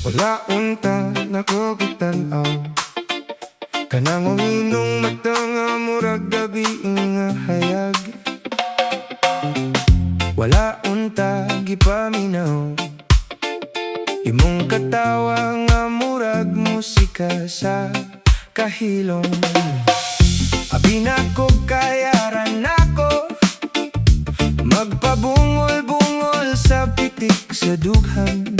Wala unta nakakitanaw kanang uminong mata nga murag gabi nga hayag. Wala unta gipaminaw imong katawa nga murag musika sa kahilom. Abi na ko kayaran ako magpabungol-bungol sa pitik sa dughan.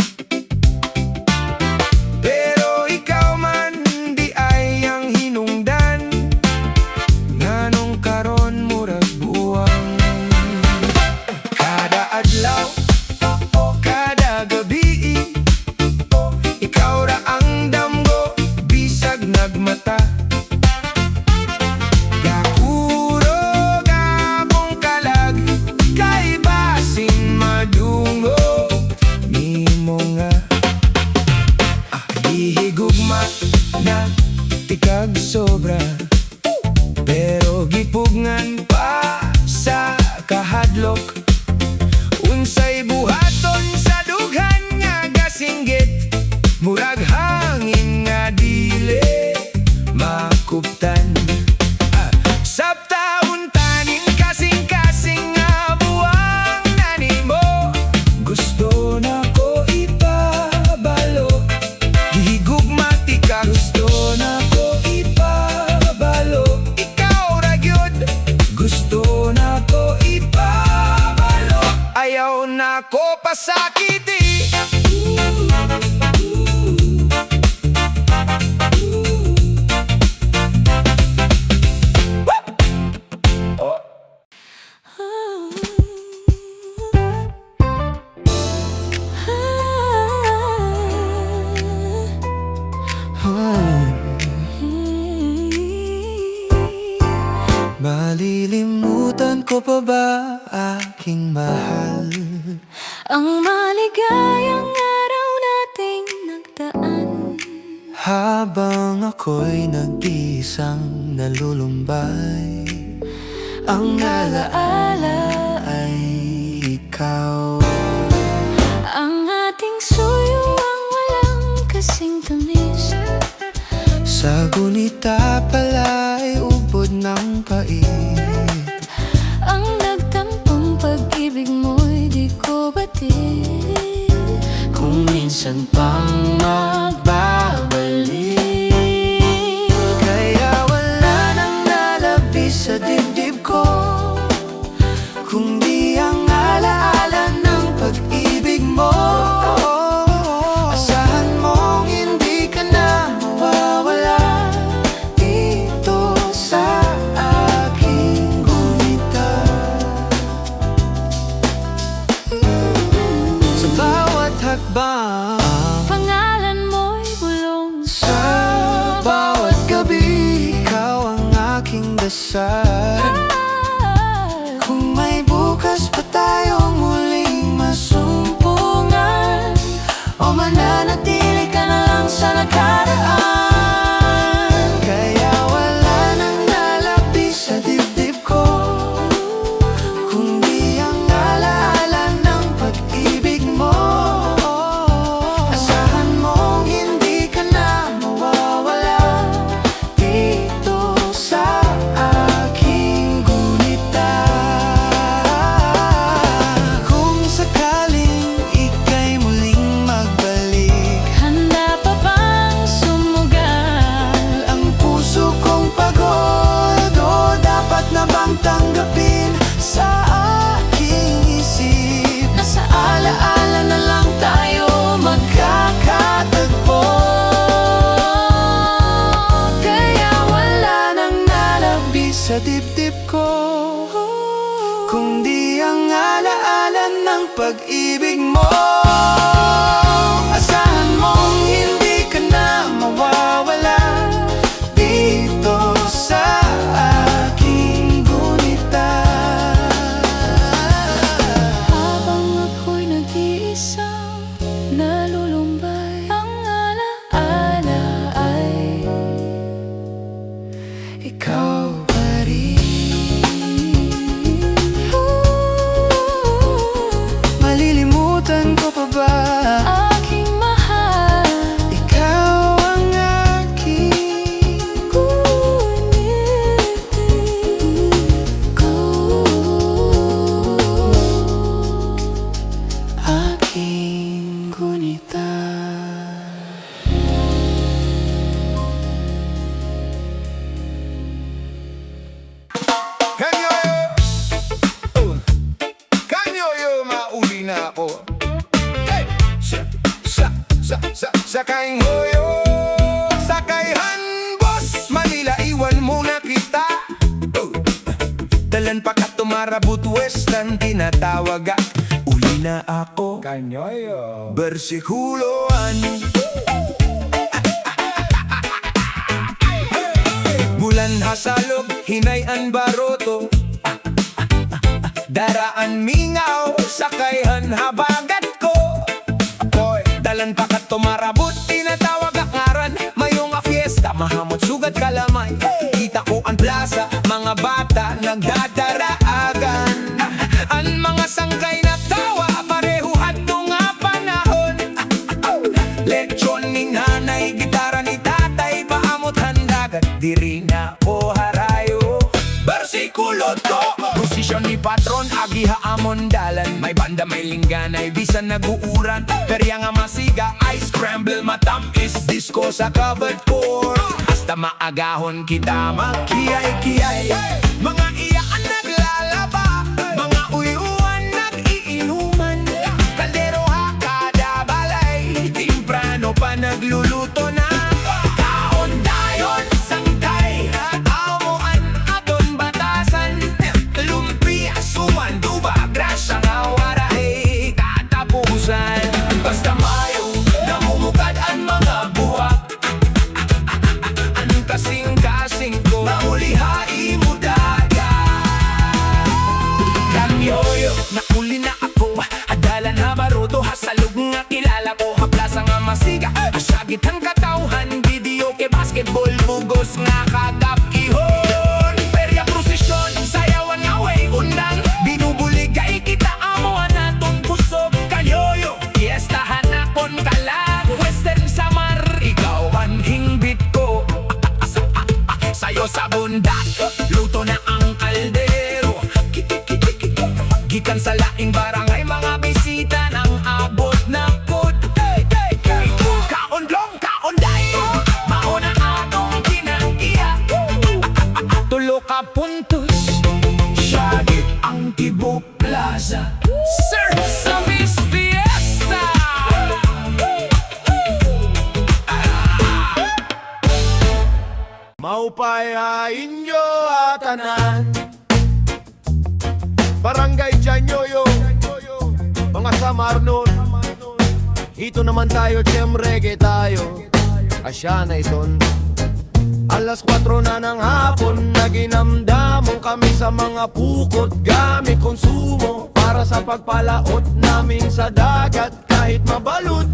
Pero ikaw man di ay ang hinungdan nganong karon murag buwang. Kada adlaw, kada gabi, ikaw ra ang damgo bisag nagmata. Ihigugma na tikag sobra pero gipugngan pa sa kahadlok. Unsay buhaton sa dughan nga gasinggit murag hangin nga dili makuptan. Sabta untaning kasing-kasing nga buwang nanimo gusto na ko ipabalo. Gusto na ko ipabalo. Ikaw ra gyud gusto na ko ipabalo. Ayaw na ko pasakiti. Malilimutan ko pa ba aking mahal ang maligayang araw nating nagdaan? Habang ako'y nag-iisang nalulumbay, ang alaala ay ikaw. Ang ating suyo ang walang kasing tamis, sa gunita pala'y ubod ng pait. ang nagtampong pag-ibig mo'y di ko batid. Kung minsan pang magbabalik, kaya wala nang lalabis sa dibdib ko kung di ang alaala ng pag-ibig mo. Asahan mong hindi ka na mawawala dito sa aking gunita. Sa bawat hakbang, Pangalan mo'y bulong sa bawat gabi, ikaw ang aking dasal. Kung may bukas pa tayong muling masumpungan, o mananatili ka na lang sa nakaraan, kaya wala nang lalabis sa dibdib ko kung di ang alaala ng pag-ibig mo. Asahan mong hindi ka na mawawala dito sa aking gunita. Kung sakaling ika'y muling magbalik, handa pa bang sumugal? ang puso kong pagod, o dapat na bang tanggapin sa aking isip? Nasa alaala na lang tayo magkakatagpo. Kaya wala nang nalabis sa dibdib ko kung di ang alaala ng pag-ibig mo. Asahan mong hindi ka na mawawala dito sa aking gunita. Habang ako'y nag-iisang nalulumbay, ang alaala ay Ikaw pa rin. Malilimutan ko pa ba aking mahal? Sakay ngoyo, sakayhan boss, Manila iwan muna kita. Dalan pa ka tumarabot western, tinatawag at uli na ako. Kanyoyo. Bersikuloan, bulan hasalog, hinayan baroto, daraan mingaw, sakayhan habagat ko. Boy, dalan pa ka tumarabot, tinatawag ang ngaran. Mayong a fiesta, mahamot sugat kalamay. Kita ko ang plaza, mga bata nagdadaraagan. Ang mga sangkay na tawa, pareho hadto nga panahon. Lechon ni nanay, gitara ni tatay, paamot handagan, diri na ko harayo. Bersikulo to, posisyon ni patron, agiha amon dalan. May banda, may lingganay, bisan naguuran. Perya nga masiga, ice scramble, matamis, disco sa covered core. Hasta maagahon kita makiyay-kiyay. Mga iyaan naglalaba, mga uyuan nag-iinuman. Kaldero hakada balay, timprano pa nagluluto na. Kaon dayon sangkay, amuan aton batasan. Lumpia, suman, duba, grasya nga warahe katapusan. Basta mayo, namumukad ang mga buwak. Ang kasing-kasing ko, maulihai mo daga. Kanyoyo, nakuli na ako, adalan na baroto, hasalog nga kilala ko. Haplasa nga masiga, asyagit ang katauhan, video ke basketball, bugos nga kagap ihon. Perya prosesyon, sayawan nga way undang, binubuligay kita amuan natong pusog. Kanyoyo, fiestahan akon kalag, western samar, ikaw ang hingbit ko. Sayo sa bundak, luto na ang kaldero. Gikan sa laing barangay, mga bisita ng abot na food. Kaon-long, kaon-dayo, mauna atong kinaiya. Tulo ka puntos, syagit ang Tibok Plaza. Sir, sa Miss Fiesta. Maupayain nyo atanan. Barangay Janyoyo, mga samar nun. Ito naman tayo, reggae tayo. Asya na ison. Alas 4 na ng hapon, naginamdamong kami sa mga pukot, gamit konsumo para sa pagpalaot namin sa dagat. Kahit mabalot,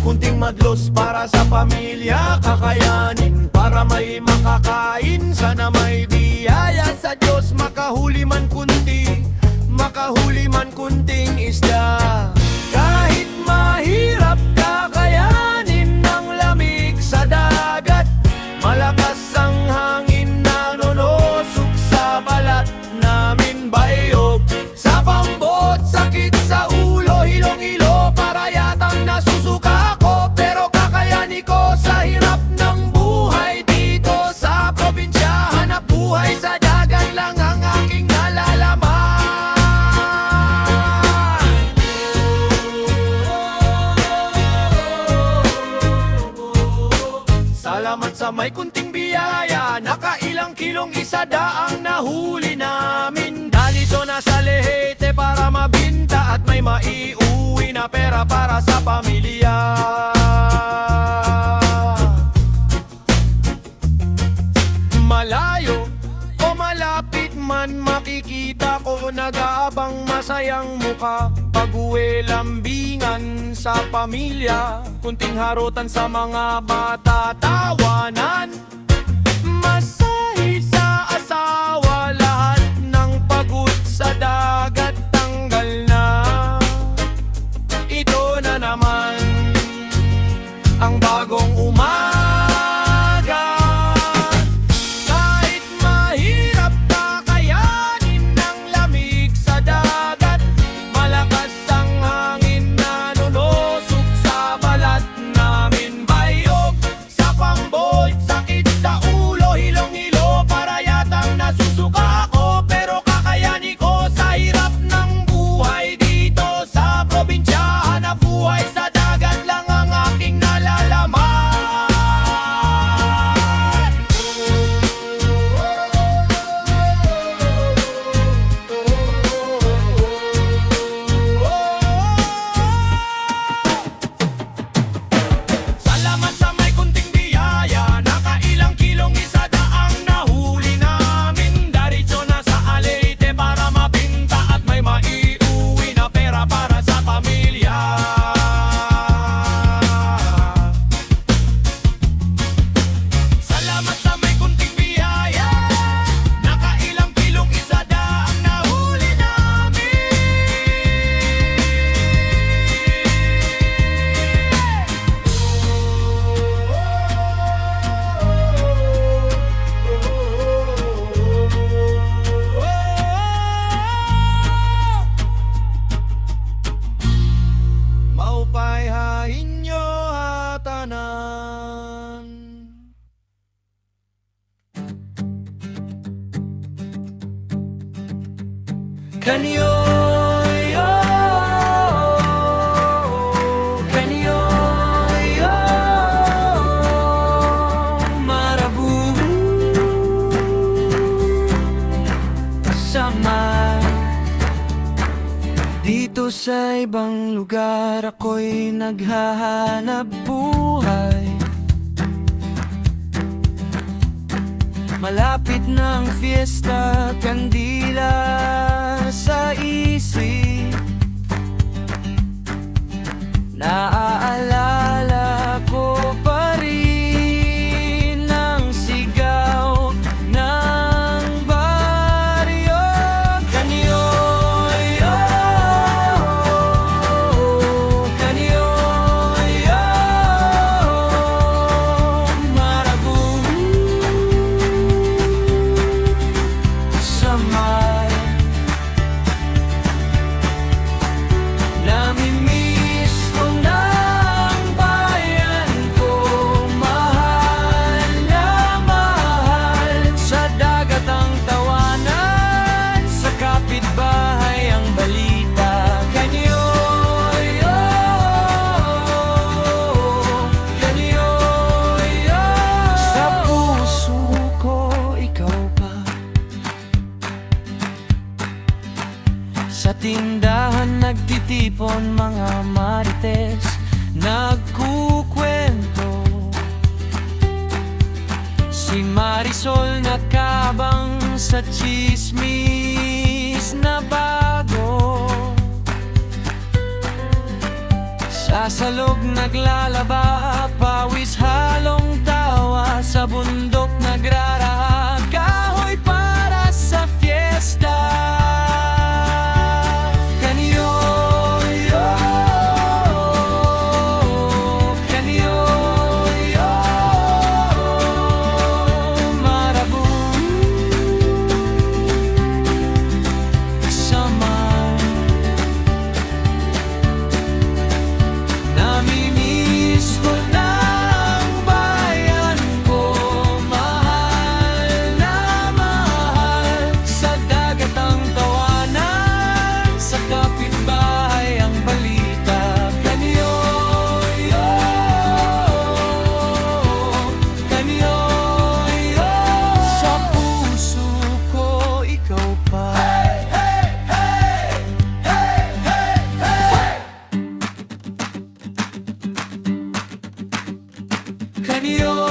kunting madlos para sa pamilya kakayanin. Para may makakain, sana may biyaya sa Diyos. Makahuli man kunting isda. Kahit mahirap, kakayanin ng lamig sa dagat. Malakas ang hangin na nunosok sa balat namin bayog. Sa pambot, sakit sa ulo, hilong-hilo, para yatang nasusuka ako. Pero kakayani ko sa hirap ng buhay dito sa probinsya. Hanap buhay sa dagat lang ang aking nalalaman. Salamat sa may kunting biyaya, nakailang kilong isda ang nahuli namin. Dalito na sa Leyte para mabinta at may maiuwi na pera para sa pamilya. Malayo o malapit man, makikita ko nag-aabang masayang muka. Pag-uwi lambingan sa pamilya, kunting harutan sa mga bata, tawanan. Masahi sa asawa, lahat ng pagod sa dagat tanggal na. Ito na naman ang bagong umaga. Kahit mahirap, kakayanin ng lamig sa dagat. Malakas ang hangin na nunosok sa balat namin bayog. Sa pambot, sakit sa ulo, hilong-hilo, para yatang nasusuka ako. Pero kakayani ko sa hirap ng buhay dito sa probinsya. Hanap buhay sa dagat lang ang aking Kanyoyo, kanyoyo, marabou sama. Dito sa ibang lugar ako'y naghahanap buhay. Malapit ng fiesta, kandila sa isip. Naaalala ko pa rin ang sigaw ng baryo. Kanyoyo, kanyoyo, marabou samay. Namimiss ko na ang bayan ko, mahal na mahal. Sa dagat ang tawanan, sa kapitbahay ang balita. Kanyoyo, kanyoyo, sa puso ko ikaw pa. Sa tindahan nagtitipon mga marites, nagkukwento. Si Marisol nakabang sa chismis na bago. Sa salog naglalaba, pawis halong tawa. Sa bundok nagraraha, kahoy para sa fiesta. Kanyoyo, kanyoyo, marabou samay. Namimiss ko na ang bayan ko, mahal na mahal. Sa dagat ang tawanan, sa kapitbahay ang balita. Kanyoyo, kanyoyo, sa puso ko ikaw pa. Kanyoyo,